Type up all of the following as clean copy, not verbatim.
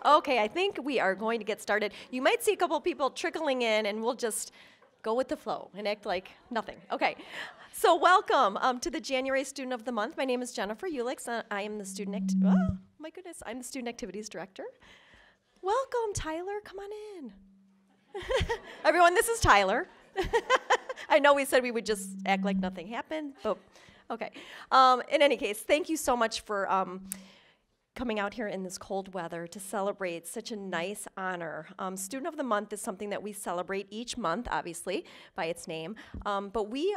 Okay, I think we are going to get started. You might see a couple people trickling in, and we'll just go with the flow and act like nothing. Okay, so welcome to the January Student of the Month. My name is Jennifer Ulix, and I am the my goodness, I'm the Student Activities Director. Welcome, Tyler, come on in. Everyone, this is Tyler. I know we said we would just act like nothing happened, but okay. In any case, thank you so much for coming out here in this cold weather to celebrate such a nice honor. Student of the Month is something that we celebrate each month, obviously, by its name. But we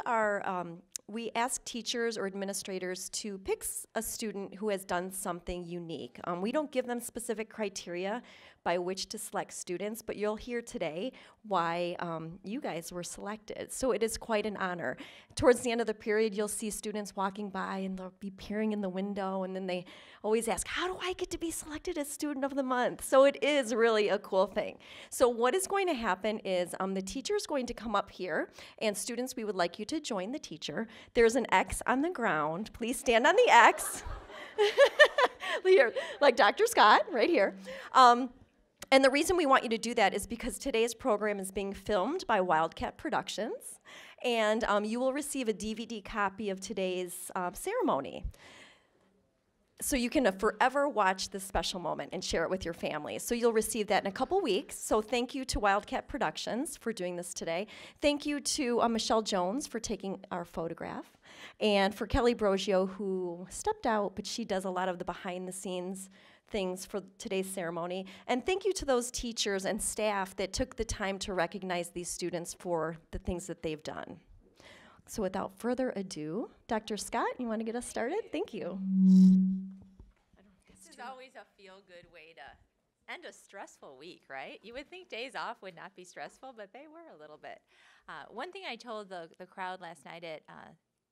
ask teachers or administrators to pick a student who has done something unique. We don't give them specific criteria by which to select students, but you'll hear today why you guys were selected. So it is quite an honor. Towards the end of the period, you'll see students walking by and they'll be peering in the window, and then they always ask, how do I get to be selected as Student of the Month? So it is really a cool thing. So what is going to happen is the teacher is going to come up here, and students, we would like you to join the teacher. There's an X on the ground. Please stand on the X. Here, like Dr. Scott, right here. And the reason we want you to do that is because today's program is being filmed by Wildcat Productions, and you will receive a DVD copy of today's ceremony. So you can forever watch this special moment and share it with your family. So you'll receive that in a couple weeks. So thank you to Wildcat Productions for doing this today. Thank you to Michelle Jones for taking our photograph, and for Kelly Brogio, who stepped out, but she does a lot of the behind-the-scenes things for today's ceremony. And thank you to those teachers and staff that took the time to recognize these students for the things that they've done. So without further ado, Dr. Scott, you want to get us started? Thank you. This is always a feel-good way to end a stressful week, right? You would think days off would not be stressful, but they were a little bit. One thing I told the crowd last night at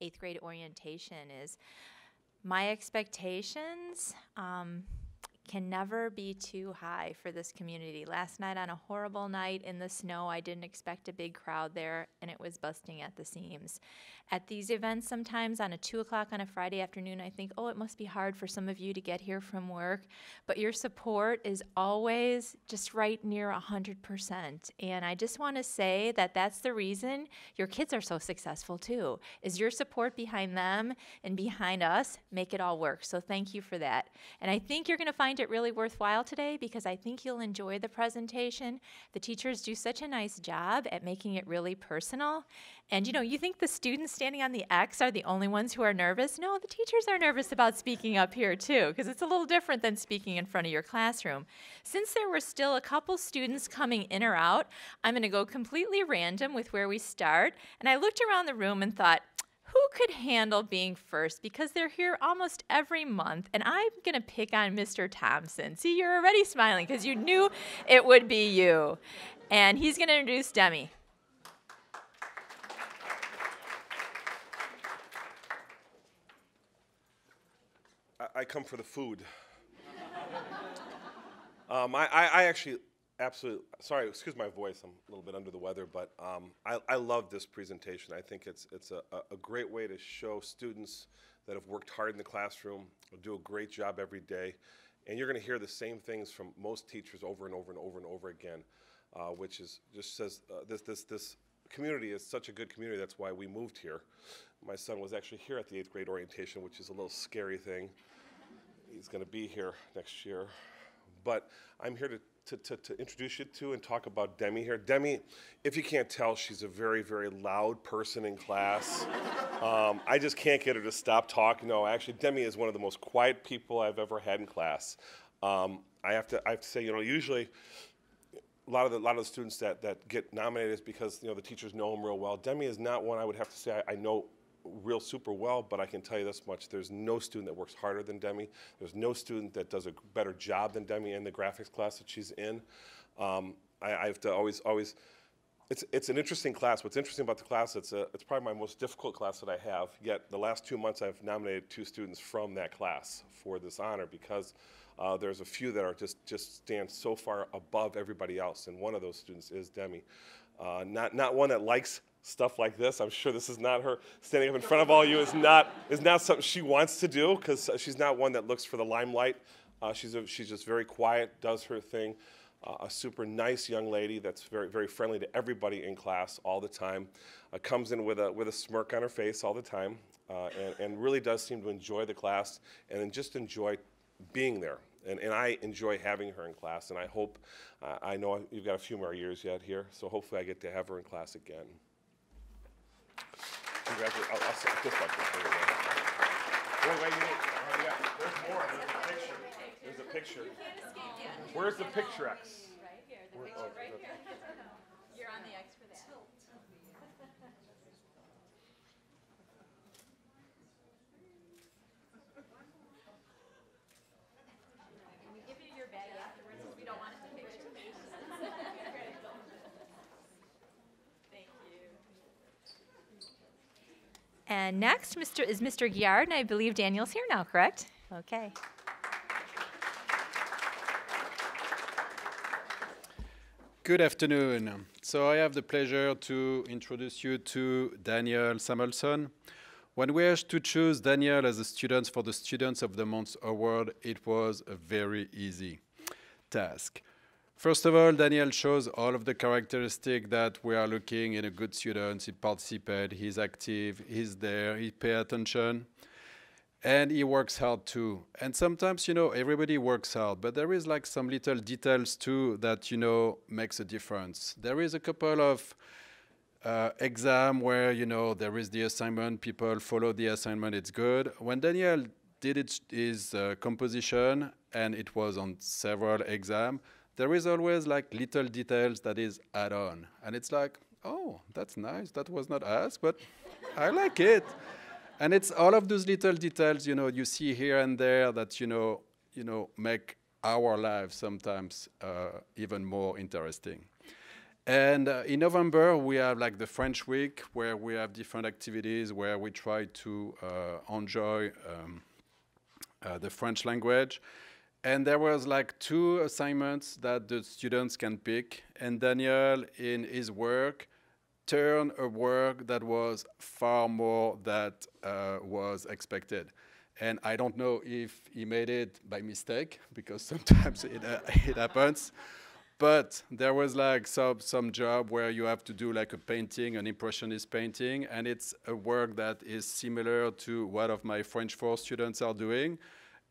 8th grade orientation is my expectations can never be too high for this community. Last night on a horrible night in the snow, I didn't expect a big crowd there, and it was busting at the seams. At these events sometimes on a 2 o'clock on a Friday afternoon, I think, oh, it must be hard for some of you to get here from work, but your support is always just right near 100%. And I just want to say that that's the reason your kids are so successful too, is your support behind them and behind us make it all work. So thank you for that. And I think you're going to find it really worthwhile today because I think you'll enjoy the presentation. The teachers do such a nice job at making it really personal. And you know, you think the students standing on the X are the only ones who are nervous? No, the teachers are nervous about speaking up here too, because it's a little different than speaking in front of your classroom. Since there were still a couple students coming in or out, I'm going to go completely random with where we start. And I looked around the room and thought, who could handle being first? Because they're here almost every month, and I'm going to pick on Mr. Thompson. See, you're already smiling because you knew it would be you. And he's going to introduce Demi. I come for the food. I actually absolutely, sorry, excuse my voice, I'm a little bit under the weather, but I love this presentation. I think it's a great way to show students that have worked hard in the classroom, do a great job every day, and you're going to hear the same things from most teachers over and over and over and over again, which is just says this community is such a good community. That's why we moved here. My son was actually here at the 8th grade orientation, which is a little scary thing. He's going to be here next year, but I'm here to introduce you to and talk about Demi here. Demi, if you can't tell, she's a very, very loud person in class. I just can't get her to stop talking. No, actually, Demi is one of the most quiet people I've ever had in class. I have to say, you know, usually a lot of the students that get nominated is because, you know, the teachers know them real well. Demi is not one I would have to say I know real super well, but I can tell you this much: there's no student that works harder than Demi. There's no student that does a better job than Demi in the graphics class that she's in. I have to always, it's an interesting class. What's interesting about the class, it's probably my most difficult class that I have, yet the last 2 months I've nominated 2 students from that class for this honor because there's a few that are just stand so far above everybody else, and one of those students is Demi. Not one that likes stuff like this. I'm sure this is not her standing up in front of all you is not something she wants to do, because she's not one that looks for the limelight. She's just very quiet, does her thing. A super nice young lady that's very friendly to everybody in class all the time. Comes in with a smirk on her face all the time, and really does seem to enjoy the class and just enjoy being there. And I enjoy having her in class, and I hope, I know you've got a few more years yet here, so hopefully I get to have her in class again. Congratulations. I'll sit just like this. There you go. Wait, yeah, there's more. There's a picture. Where's the picture X? Right here, the picture right here. You're on the X for that. Can we give you your bag afterwards because we don't want it to picture? Thank you. And next, is Mr. Giard, and I believe Daniel's here now, correct? Okay. Good afternoon. So I have the pleasure to introduce you to Daniel Samuelson. When we had to choose Daniel as a student for the Students of the Month Award, it was a very easy task. First of all, Daniel shows all of the characteristics that we are looking in a good student. He participates, he's active, he's there, he pays attention. And he works hard too. And sometimes, everybody works hard, but there is like some little details too that, makes a difference. There is a couple of exam where, there is the assignment, people follow the assignment, it's good. When Daniel did his composition, and it was on several exams, there is always like little details that is add on. And it's like, oh, that's nice, that was not asked, but I like it. And it's all of those little details, you see here and there that, make our lives sometimes even more interesting. And in November, we have like the French week where we have different activities where we try to enjoy the French language. And there was like 2 assignments that the students can pick. And Daniel, in his work, turn a work that was far more that was expected. And I don't know if he made it by mistake, because sometimes it happens. But there was like some job where you have to do like a painting, an impressionist painting, and it's a work that is similar to what of my French 4 students are doing.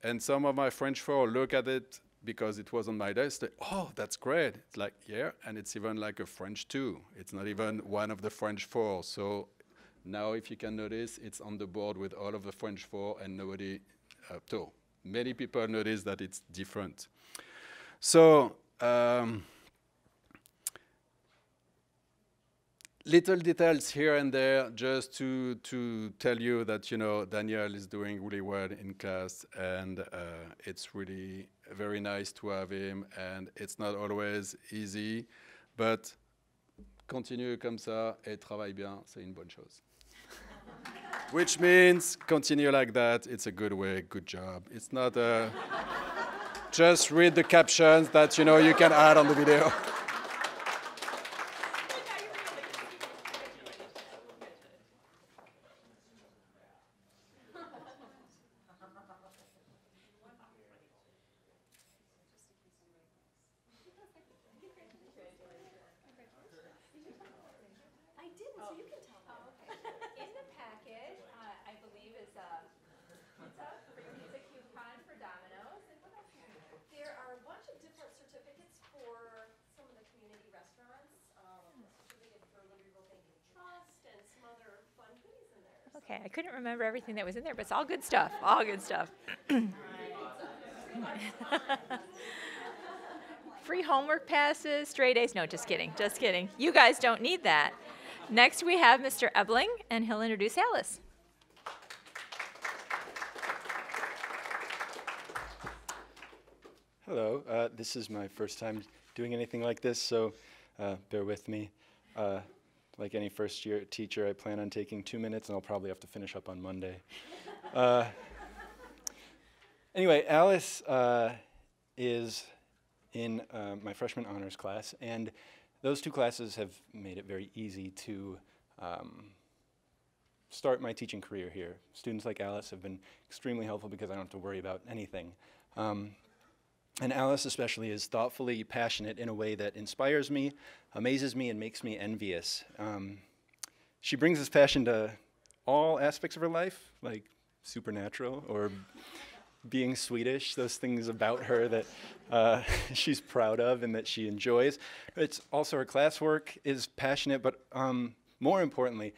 And some of my French 4 look at it because it was on my desk, oh, that's great. It's like, yeah, and it's even like a French 2. It's not even one of the French 4. So now if you can notice, it's on the board with all of the French 4 and nobody, so many people notice that it's different. So little details here and there just to tell you that, Daniel is doing really well in class, and it's really very nice to have him, and it's not always easy, but continue comme ça et travaille bien, c'est une bonne chose. Which means continue like that, it's a good way, good job. It's not just read the captions that, you can add on the video. Okay, I couldn't remember everything that was in there, but it's all good stuff, all good stuff. Free homework passes, straight A's. No, just kidding, just kidding. You guys don't need that. Next we have Mr. Ebling, and he'll introduce Alice. Hello, this is my first time doing anything like this, so bear with me. Like any first-year teacher, I plan on taking 2 minutes, and I'll probably have to finish up on Monday. Anyway, Alice is in my freshman honors class, and those 2 classes have made it very easy to start my teaching career here. Students like Alice have been extremely helpful because I don't have to worry about anything. And Alice especially is thoughtfully passionate in a way that inspires me, amazes me, and makes me envious. She brings this passion to all aspects of her life, like supernatural or being Swedish, those things about her that she's proud of and that she enjoys. It's also her classwork is passionate, but more importantly,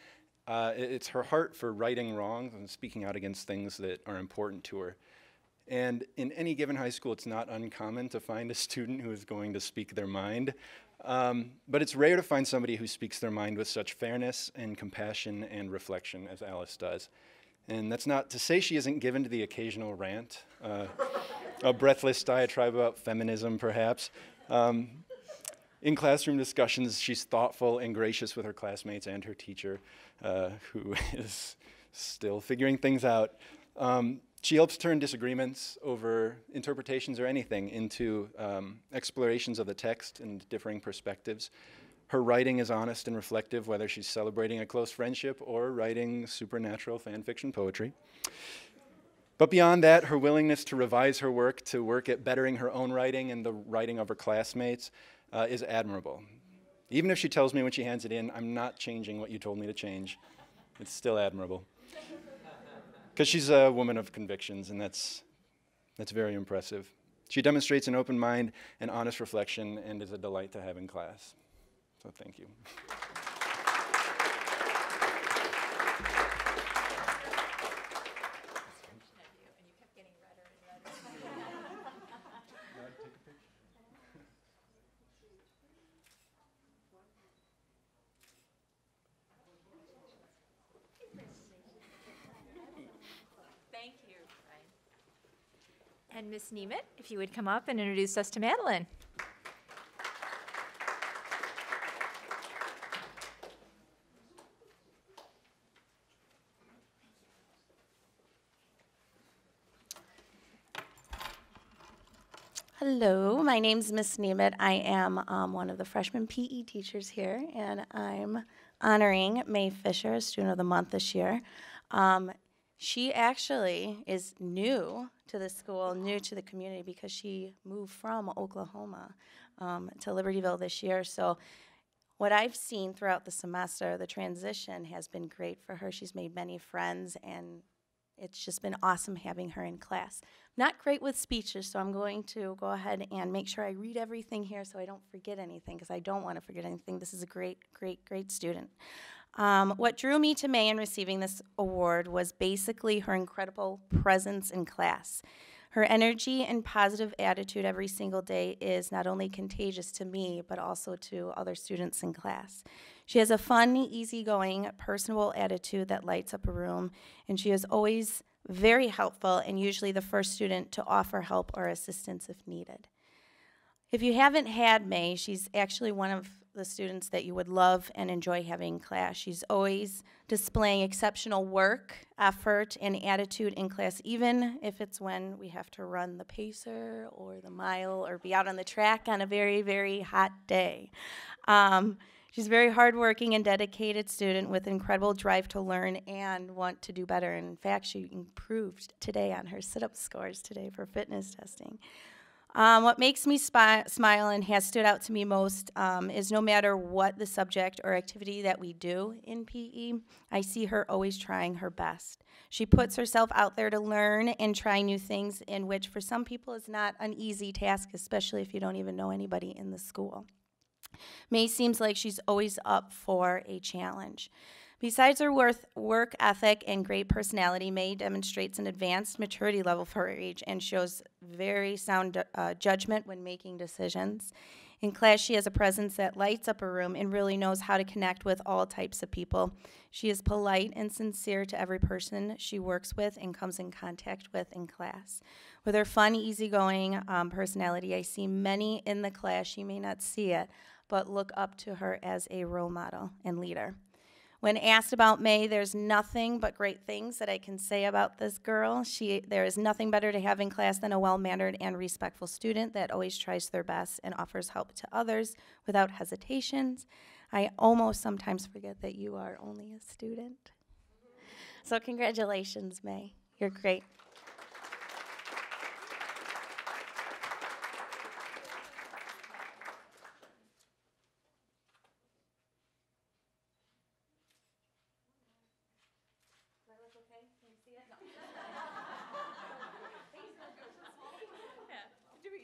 it's her heart for righting wrongs and speaking out against things that are important to her. And in any given high school, it's not uncommon to find a student who is going to speak their mind. But it's rare to find somebody who speaks their mind with such fairness and compassion and reflection as Alice does. And that's not to say she isn't given to the occasional rant, a breathless diatribe about feminism, perhaps. In classroom discussions, she's thoughtful and gracious with her classmates and her teacher, who is still figuring things out. She helps turn disagreements over interpretations or anything into explorations of the text and differing perspectives. Her writing is honest and reflective, whether she's celebrating a close friendship or writing supernatural fan fiction poetry. But beyond that, her willingness to revise her work, to work at bettering her own writing and the writing of her classmates is admirable. Even if she tells me when she hands it in, I'm not changing what you told me to change, it's still admirable. Because she's a woman of convictions, and that's very impressive. She demonstrates an open mind and honest reflection and is a delight to have in class. So thank you. Thank you, Ryan. And Miss Nemeth, if you would come up and introduce us to Madeline. Hello, my name's Miss Nemeth. I am one of the freshman PE teachers here, and I'm honoring May Fisher, Student of the Month this year. She actually is new to the school, new to the community, because she moved from Oklahoma to Libertyville this year. So what I've seen throughout the semester, the transition has been great for her. She's made many friends, and it's just been awesome having her in class. Not great with speeches, so I'm going to go ahead and make sure I read everything here so I don't forget anything, because I don't want to forget anything. This is a great, great, great student. What drew me to May in receiving this award was basically her incredible presence in class. Her energy and positive attitude every single day is not only contagious to me, but also to other students in class. She has a fun, easygoing, personable attitude that lights up a room, and she is always very helpful and usually the first student to offer help or assistance if needed. If you haven't had May, she's actually one of the students that you would love and enjoy having in class. She's always displaying exceptional work, effort, and attitude in class, even if it's when we have to run the pacer or the mile or be out on the track on a very, very hot day. She's a very hardworking and dedicated student with incredible drive to learn and want to do better. In fact, she improved today on her sit-up scores today for fitness testing. What makes me smile and has stood out to me most is no matter what the subject or activity that we do in PE, I see her always trying her best. She puts herself out there to learn and try new things, in which for some people is not an easy task, especially if you don't even know anybody in the school. May seems like she's always up for a challenge. Besides her work ethic and great personality, May demonstrates an advanced maturity level for her age and shows very sound judgment when making decisions. In class, she has a presence that lights up a room and really knows how to connect with all types of people. She is polite and sincere to every person she works with and comes in contact with in class. With her fun, easygoing personality, I see many in the class, she may not see it, but look up to her as a role model and leader. When asked about May, there's nothing but great things that I can say about this girl. There is nothing better to have in class than a well-mannered and respectful student that always tries their best and offers help to others without hesitations. I almost sometimes forget that you are only a student. So congratulations, May. You're great.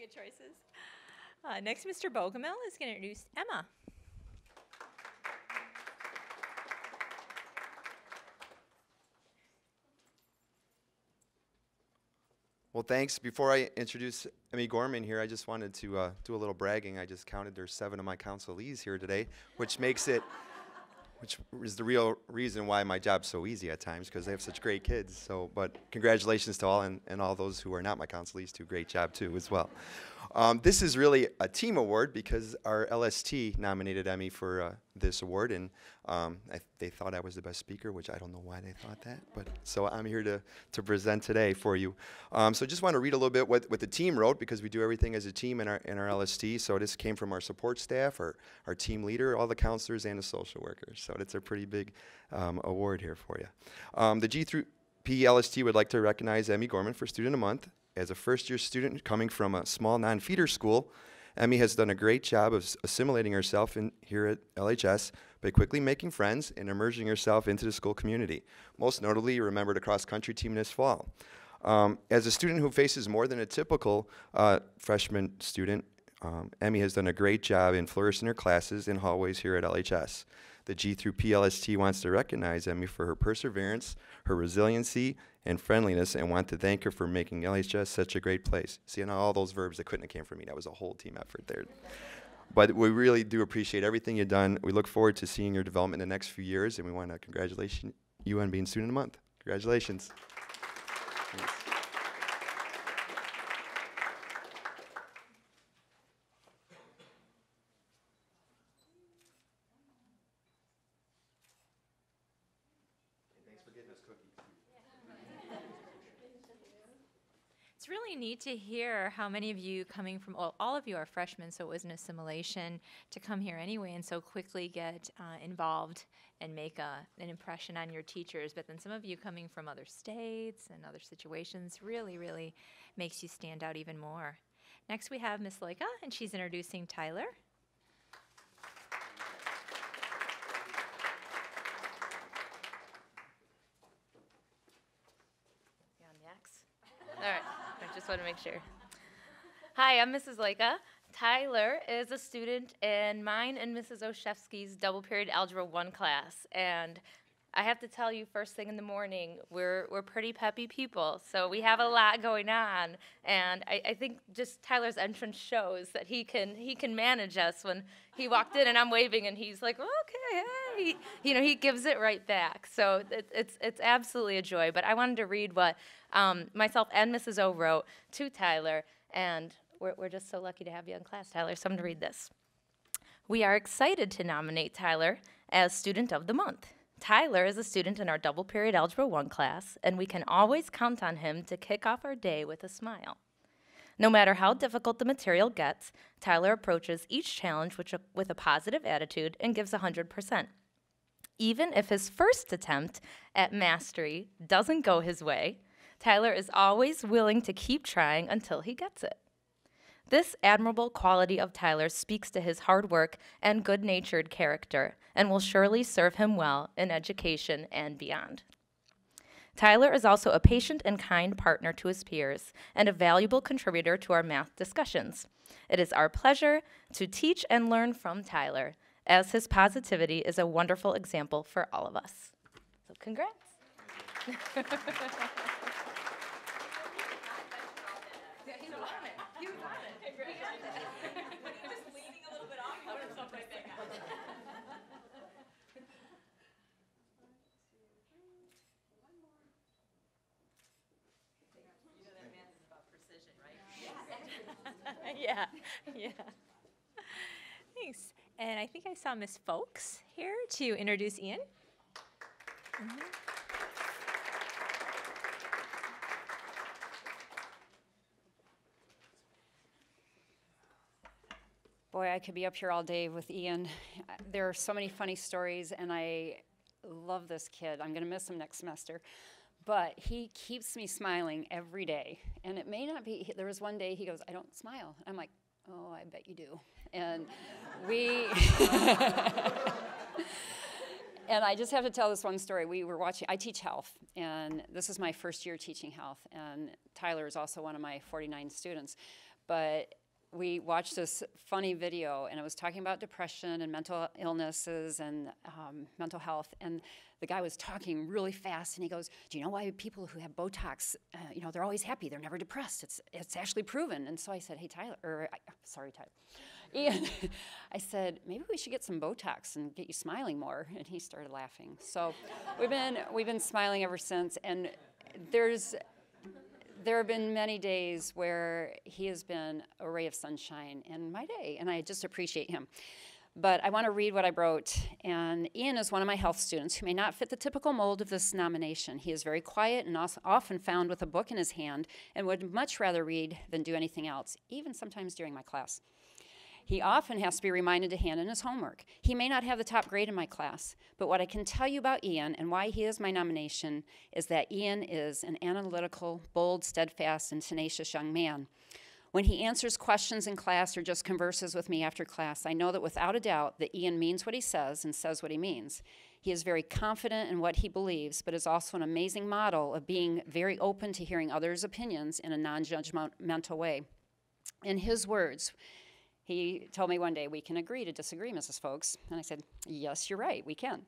Good choices. Next, Mr. Bogomil is going to introduce Emma. Well, thanks. Before I introduce Emmy Gorman here, I just wanted to do a little bragging. I just counted there's 7 of my counselees here today, which is the real reason why my job's so easy at times, because they have such great kids. So, but congratulations to all, and all those who are not my counselees, do a great job too as well. This is really a team award because our LST nominated Emmy for this award, and they thought I was the best speaker, which I don't know why they thought that, but so I'm here to present today for you. So just want to read a little bit what the team wrote, because we do everything as a team in our LST. So this came from our support staff, our team leader, all the counselors, and the social workers. So it's a pretty big award here for you. The G through P LST would like to recognize Emmy Gorman for Student of the Month. As a first-year student coming from a small non-feeder school, Emmy has done a great job of assimilating herself in here at LHS by quickly making friends and immersing herself into the school community. Most notably, you remembered a cross-country team this fall. As a student who faces more than a typical freshman student, Emmy has done a great job in flourishing her classes and hallways here at LHS. The G through PLST wants to recognize Emmy for her perseverance, her resiliency, and friendliness, and want to thank her for making LHS such a great place. See, and all those verbs that couldn't have came from me. That was a whole team effort there. But we really do appreciate everything you've done. We look forward to seeing your development in the next few years, and we want to congratulate you on being Student of the Month. Congratulations. Thanks. It's really neat to hear how many of you coming from, well, all of you are freshmen, so it was an assimilation to come here anyway and so quickly get involved and make an impression on your teachers. But then some of you coming from other states and other situations really, really makes you stand out even more. Next we have Miss Loika, and she's introducing Tyler. All right, I just want to make sure. Hi, I'm Mrs. Loika. Tyler is a student in mine and Mrs. Oshevsky's double period Algebra 1 class. And I have to tell you, first thing in the morning, we're pretty peppy people, so we have a lot going on. And I think just Tyler's entrance shows that he can manage us. When he walked in and I'm waving and he's like, okay, hey. He gives it right back. So it's absolutely a joy. But I wanted to read what myself and Mrs. O wrote to Tyler, and we're just so lucky to have you in class, Tyler. So I'm going to read this. We are excited to nominate Tyler as Student of the Month. Tyler is a student in our double period Algebra 1 class, and we can always count on him to kick off our day with a smile. No matter how difficult the material gets, Tyler approaches each challenge with a positive attitude and gives 100%. Even if his first attempt at mastery doesn't go his way, Tyler is always willing to keep trying until he gets it. This admirable quality of Tyler speaks to his hard work and good-natured character and will surely serve him well in education and beyond. Tyler is also a patient and kind partner to his peers and a valuable contributor to our math discussions. It is our pleasure to teach and learn from Tyler, as his positivity is a wonderful example for all of us. So congrats. Yeah. Thanks. And I think I saw Miss Folks here to introduce Ian. Boy, I could be up here all day with Ian. There are so many funny stories, and I love this kid. I'm going to miss him next semester. But he keeps me smiling every day. And it may not be, there was one day he goes, I don't smile. I'm like, oh, I bet you do. And and I just have to tell this one story. We were watching, I teach health, and this is my first year teaching health. And Tyler is also one of my 49 students. But we watched this funny video, and it was talking about depression and mental illnesses and mental health. And the guy was talking really fast, and he goes, "Do you know why people who have Botox, they're always happy? They're never depressed. It's actually proven." And so I said, "Hey, Tyler," sorry, Tyler. Ian, I said, "Maybe we should get some Botox and get you smiling more." And he started laughing. So we've been smiling ever since. And there have been many days where he has been a ray of sunshine in my day, and I just appreciate him. But I want to read what I wrote. And Ian is one of my health students who may not fit the typical mold of this nomination. He is very quiet and often found with a book in his hand and would much rather read than do anything else, even sometimes during my class. He often has to be reminded to hand in his homework. He may not have the top grade in my class, but what I can tell you about Ian and why he is my nomination is that Ian is an analytical, bold, steadfast, and tenacious young man. When he answers questions in class or just converses with me after class, I know that without a doubt that Ian means what he says and says what he means. He is very confident in what he believes, but is also an amazing model of being very open to hearing others' opinions in a non-judgmental way. In his words, he told me one day, "We can agree to disagree, Mrs. Folks." And I said, "Yes, you're right, we can."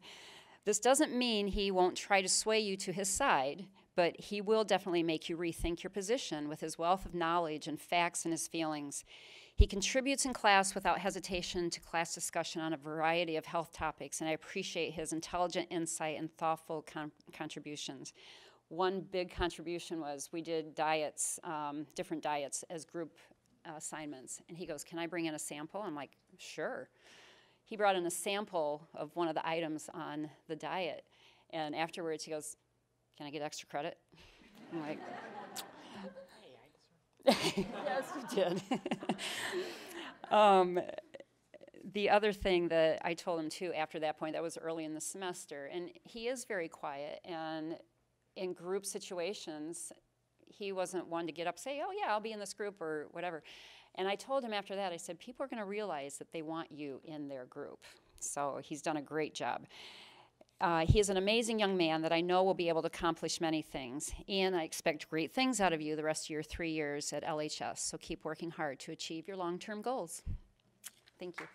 This doesn't mean he won't try to sway you to his side, but he will definitely make you rethink your position with his wealth of knowledge and facts and his feelings. He contributes in class without hesitation to class discussion on a variety of health topics, and I appreciate his intelligent insight and thoughtful contributions. One big contribution was we did diets, different diets as group assignments. And he goes, "Can I bring in a sample?" I'm like, "Sure." He brought in a sample of one of the items on the diet. And afterwards he goes, "Can I get extra credit?" I'm like, "Yes, you did." The other thing that I told him too after that point, that was early in the semester, and he is very quiet, and in group situations, he wasn't one to get up and say, "Oh yeah, I'll be in this group," or whatever. And I told him after that, I said, people are going to realize that they want you in their group. So he's done a great job. He is an amazing young man that I know will be able to accomplish many things. Ian, I expect great things out of you the rest of your 3 years at LHS, so keep working hard to achieve your long-term goals. Thank you.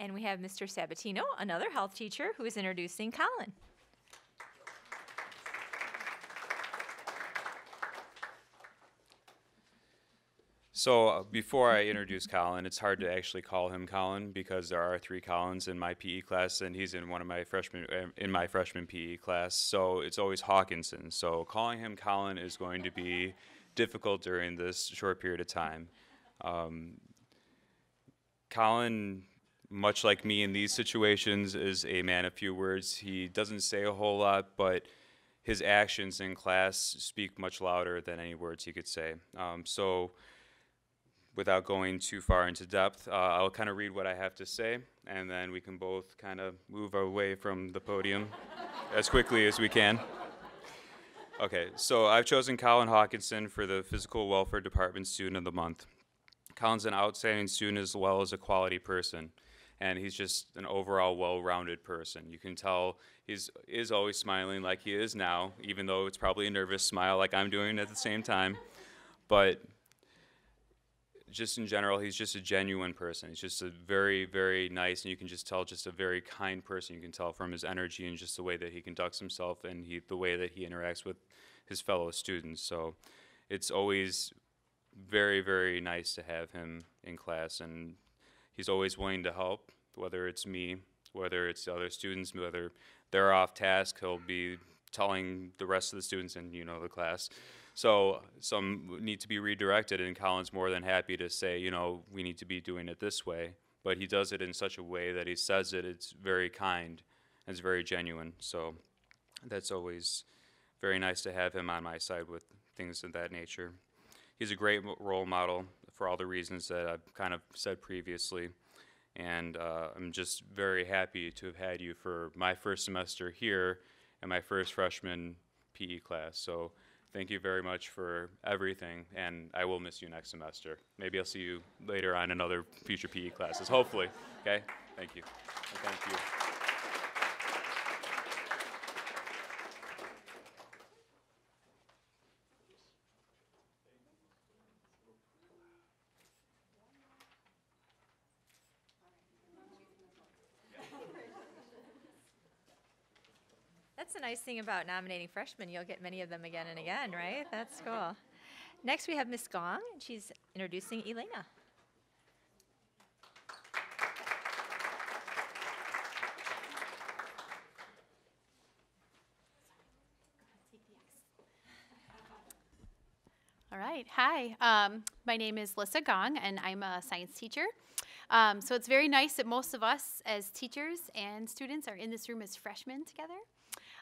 And we have Mr. Sabatino, another health teacher, who is introducing Colin. So before I introduce Colin, it's hard to actually call him Colin because there are 3 Collins in my PE class, and he's in one of my freshman PE class. So it's always Hawkinson. So calling him Colin is going to be difficult during this short period of time. Colin, much like me in these situations, is a man of few words. He doesn't say a whole lot, but his actions in class speak much louder than any words he could say. So without going too far into depth, I'll kind of read what I have to say, and then we can both kind of move away from the podium as quickly as we can. Okay, so I've chosen Colin Hawkinson for the Physical Welfare Department Student of the Month. Colin's an outstanding student as well as a quality person, and he's just an overall well-rounded person. You can tell he is always smiling like he is now, even though it's probably a nervous smile like I'm doing at the same time. But just in general, he's just a genuine person. He's just a very, very nice, and you can just tell just a very kind person. You can tell from his energy and just the way that he conducts himself and the way that he interacts with his fellow students. So it's always very, very nice to have him in class, and he's always willing to help, whether it's me, whether it's the other students, whether they're off task, he'll be telling the rest of the students in, the class. So some need to be redirected, and Colin's more than happy to say, we need to be doing it this way. But he does it in such a way that he says it's very kind and it's very genuine. So that's always very nice to have him on my side with things of that nature. he's a great role model for all the reasons that I've kind of said previously. And I'm just very happy to have had you for my first semester here and my first freshman PE class. So thank you very much for everything, and I will miss you next semester. Maybe I'll see you later on in other future PE classes, hopefully. Okay? Thank you. And thank you. That's the nice thing about nominating freshmen. You'll get many of them again and again, right? That's cool. Next, we have Miss Gong, and she's introducing Elena. All right, hi. My name is Lissa Gong, and I'm a science teacher. So it's very nice that most of us as teachers and students are in this room as freshmen together.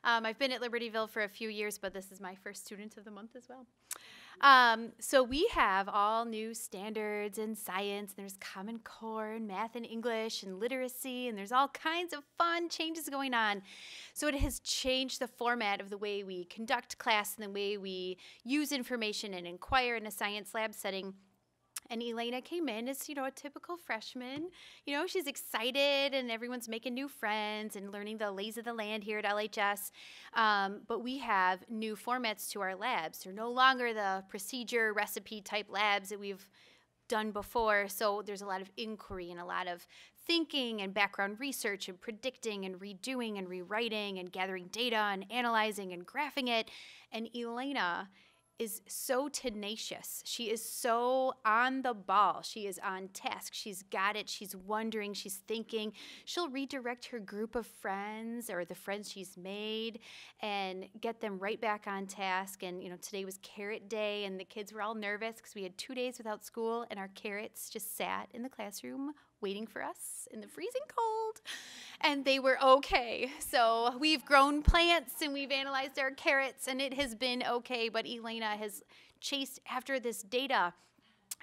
I've been at Libertyville for a few years, but this is my first student of the month as well. So we have all new standards in science. There's Common Core and math and English and literacy, and there's all kinds of fun changes going on. So it has changed the format of the way we conduct class and the way we use information and inquire in a science lab setting. And Elena came in as, a typical freshman. She's excited and everyone's making new friends and learning the lays of the land here at LHS. But we have new formats to our labs. They're no longer the procedure recipe type labs that we've done before. So there's a lot of inquiry and a lot of thinking and background research and predicting and redoing and rewriting and gathering data and analyzing and graphing it. And Elena is so tenacious. She is so on the ball. She is on task. She's got it. She's wondering. She's thinking. She'll redirect her group of friends or the friends she's made and get them right back on task. And, today was carrot day, and the kids were all nervous because we had 2 days without school, and our carrots just sat in the classroom waiting for us in the freezing cold, and they were okay. So we've grown plants and we've analyzed our carrots, and it has been okay, but Elena has chased after this data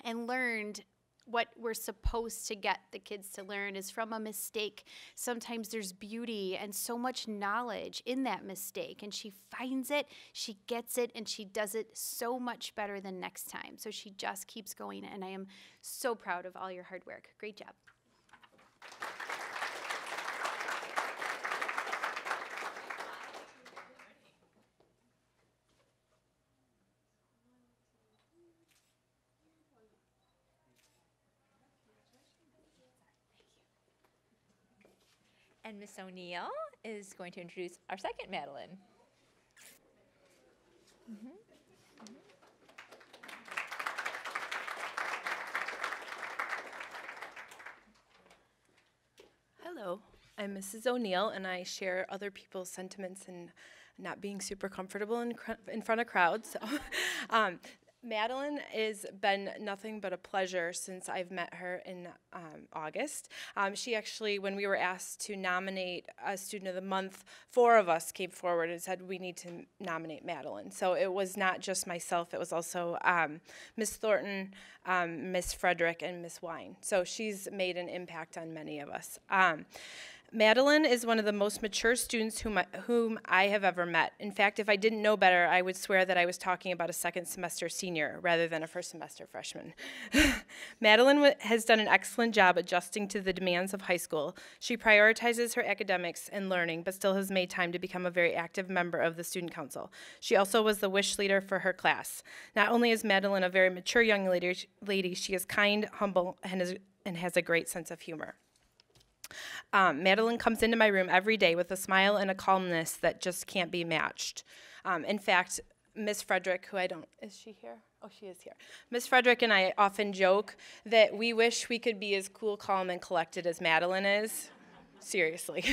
and learned what we're supposed to get the kids to learn is from a mistake. Sometimes there's beauty and so much knowledge in that mistake, and she finds it, she gets it, and she does it so much better than next time. So she just keeps going, and I am so proud of all your hard work. Great job. And Miss O'Neill is going to introduce our second Madeline. Hello, I'm Mrs. O'Neill, and I share other people's sentiments in not being super comfortable in front of crowds. So, Madeline has been nothing but a pleasure since I've met her in August. She actually, when we were asked to nominate a Student of the Month, 4 of us came forward and said we need to nominate Madeline. So it was not just myself, it was also Miss Thornton, Miss Frederick, and Miss Wine. So she's made an impact on many of us. Madeline is one of the most mature students whom I have ever met. In fact, if I didn't know better, I would swear that I was talking about a second semester senior rather than a first semester freshman. Madeline has done an excellent job adjusting to the demands of high school. She prioritizes her academics and learning, but still has made time to become a very active member of the student council. She also was the wish leader for her class. Not only is Madeline a very mature young lady, she is kind, humble, and has a great sense of humor. Madeline comes into my room every day with a smile and a calmness that just can't be matched. In fact, Miss Frederick, is she here? Oh, she is here. Miss Frederick and I often joke that we wish we could be as cool, calm, and collected as Madeline is. seriously.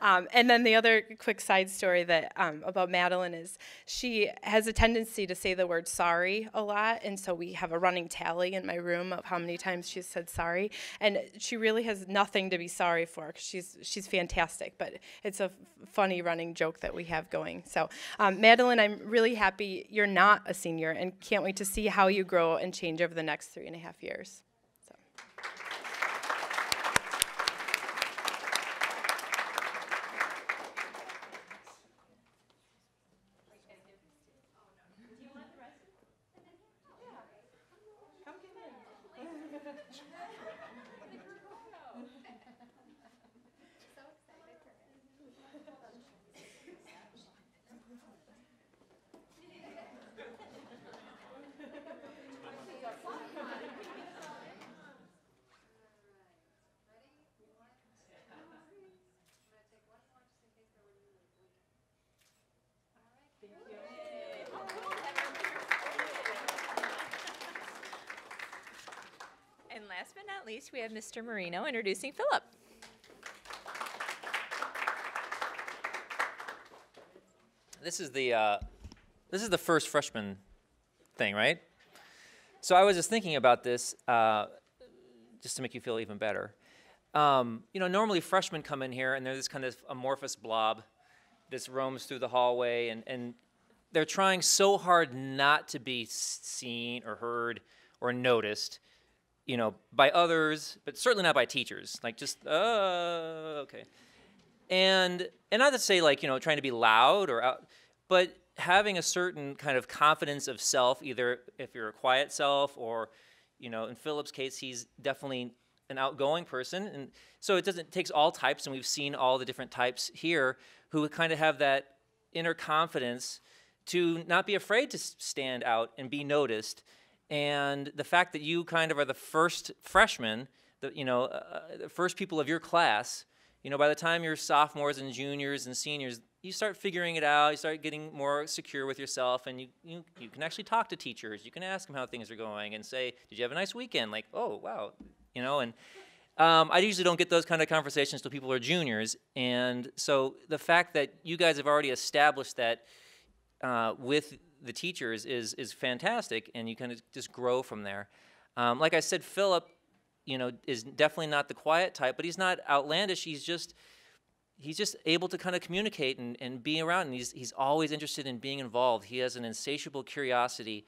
And then the other quick side story that about Madeline is she has a tendency to say the word sorry a lot, and so we have a running tally in my room of how many times she's said sorry, and she really has nothing to be sorry for, 'cause she's fantastic, but it's a funny running joke that we have going. So Madeline, I'm really happy you're not a senior and can't wait to see how you grow and change over the next 3.5 years. And last but not least, we have Mr. Marino introducing Philip. This is the first freshman thing, right? So I was just thinking about this, just to make you feel even better. You know, normally freshmen come in here and they're this kind of amorphous blob that roams through the hallway, and they're trying so hard not to be seen or heard or noticed, you know, by others, but certainly not by teachers. Like just, okay. And not to say like, you know, trying to be loud or out, but having a certain kind of confidence of self, either if you're a quiet self or, you know, in Philip's case, he's definitely an outgoing person. And so it takes all types, and we've seen all the different types here who kind of have that inner confidence to not be afraid to stand out and be noticed. And the fact that you kind of are the first freshmen, the first people of your class, you know, by the time you're sophomores and juniors and seniors, you start figuring it out, you start getting more secure with yourself, and you can actually talk to teachers. You can ask them how things are going and say, did you have a nice weekend? Like, oh, wow, you know, and I usually don't get those kind of conversations till people are juniors. And so the fact that you guys have already established that with the teachers is fantastic, and you kind of just grow from there. Like I said, Philip, you know, is definitely not the quiet type, but he's not outlandish. He's just able to kind of communicate and be around, and he's always interested in being involved. He has an insatiable curiosity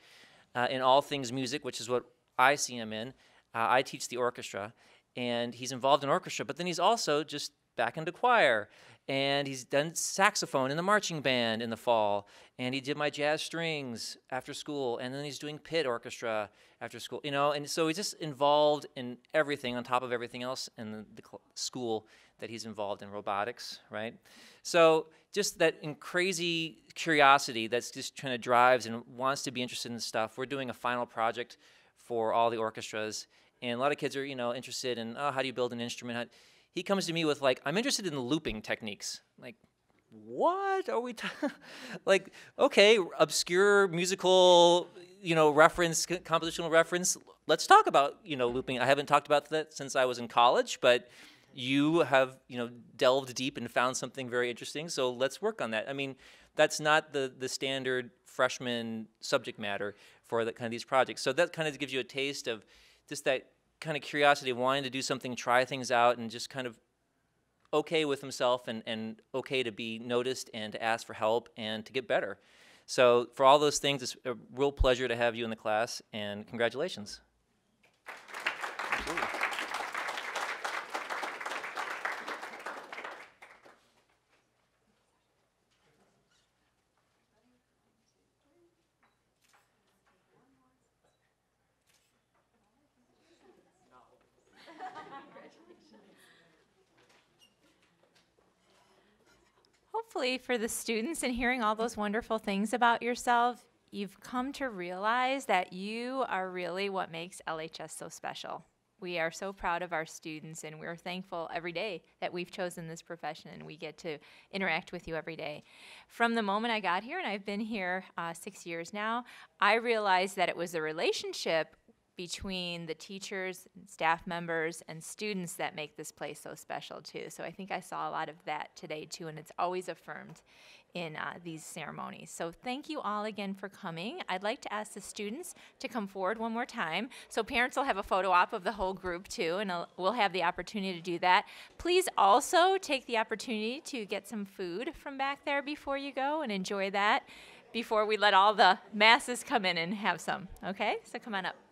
in all things music, which is what I see him in. I teach the orchestra, and he's involved in orchestra, but then he's also just back into choir, and he's done saxophone in the marching band in the fall, and he did my jazz strings after school, and then he's doing pit orchestra after school, you know, and so he's just involved in everything on top of everything else in the school that he's involved in, robotics, right? So just that crazy curiosity that's just kind of drives and wants to be interested in stuff. We're doing a final project for all the orchestras, and a lot of kids are, you know, interested in, oh, how do you build an instrument? He comes to me with like, I'm interested in the looping techniques. Like, what are we like, okay, obscure musical, you know, reference, compositional reference. Let's talk about, you know, looping. I haven't talked about that since I was in college, but you have, you know, delved deep and found something very interesting, so let's work on that. I mean, that's not the standard freshman subject matter for that kind of these projects. So that kind of gives you a taste of just that kind of curiosity of wanting to do something, try things out, and just kind of okay with himself and okay to be noticed and to ask for help and to get better. So for all those things, it's a real pleasure to have you in the class, and congratulations. Absolutely. Hopefully for the students and hearing all those wonderful things about yourself, you've come to realize that you are really what makes LHS so special. We are so proud of our students, and we're thankful every day that we've chosen this profession and we get to interact with you every day. From the moment I got here, and I've been here 6 years now, I realized that it was the relationship between the teachers, and staff members, and students that make this place so special too. So I think I saw a lot of that today too, and it's always affirmed in these ceremonies. So thank you all again for coming. I'd like to ask the students to come forward one more time. So parents will have a photo op of the whole group too, and we'll have the opportunity to do that. Please also take the opportunity to get some food from back there before you go and enjoy that before we let all the masses come in and have some. Okay, so come on up.